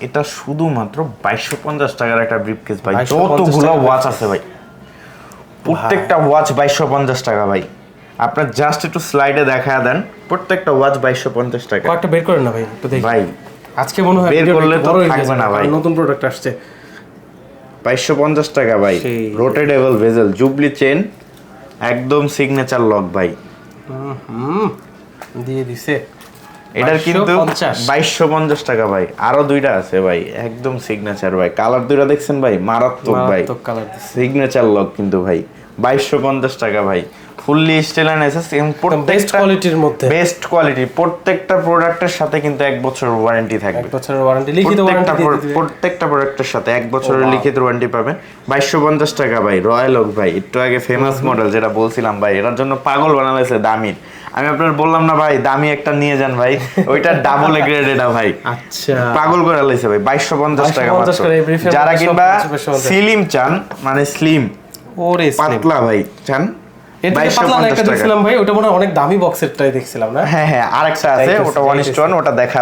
এটা শুধুমাত্র 2250 টাকার একটা ব্রিফকেস ভাই। যতগুলো ওয়াচ আছে ভাই, প্রত্যেকটা ওয়াচ 2250 টাকা ভাই। আপনার জাস্ট একটু স্লাইডে দেখায় দেন, প্রত্যেকটা ওয়াচ 2250 টাকা। কয়েকটা বের করেন না ভাই, একটু দেখি ভাই আজকে মনে হয় বের করলে তো থাকবে না ভাই। নতুন প্রোডাক্ট আসছে 2250 টাকা ভাই। রোটেটেবল ভেজেল জুবলি চেন, একদম সিগনেচার লক ভাই। দিয়ে দিছে। এটার কিন্তু 2250 টাকা ভাই। আরো দুইটা আছে ভাই, একদম সিগনেচার ভাই। কালার দুইটা দেখছেন ভাই, মারাত্মক ভাই। সিগনেচার লক কিন্তু ভাই 2250 টাকা ভাই। ফুললি স্টেলাইন এসএস এবং বেস্ট কোয়ালিটির মধ্যে, বেস্ট কোয়ালিটি। প্রত্যেকটা প্রোডাক্টের সাথে কিন্তু 1 বছরের ওয়ারেন্টি থাকবে। 1 বছরের ওয়ারেন্টি, লিখিত ওয়ারেন্টি দিয়ে দিবে। প্রত্যেকটা প্রোডাক্টের সাথে 1 বছরের লিখিত ওয়ারেন্টি পাবেন। 2250 টাকা ভাই। রয়্যাল ওক ভাই, একটু আগে ফেমাস মডেল যেটা বলছিলাম ভাই, এটার জন্য পাগল বানাইছে দামি। আমি আপনার বললাম না ভাই, দামি একটা নিয়ে যান ভাই, ওইটা ডাবল গ্রেড এটা ভাই। আচ্ছা, পাগল করে লাইছে ভাই। 2250 টাকা মাত্র। যারা কিংবা স্লিম চান, মানে স্লিম ওরে পাতলা ভাই চান, এটা পাতলা না, একটা দেখছিলাম ভাই, ওটা মনে হয় অনেক দামি বক্সেরটাই দেখছিলাম না। হ্যাঁ, আরেকটা আছে, ওটা 1:1, ওটা দেখা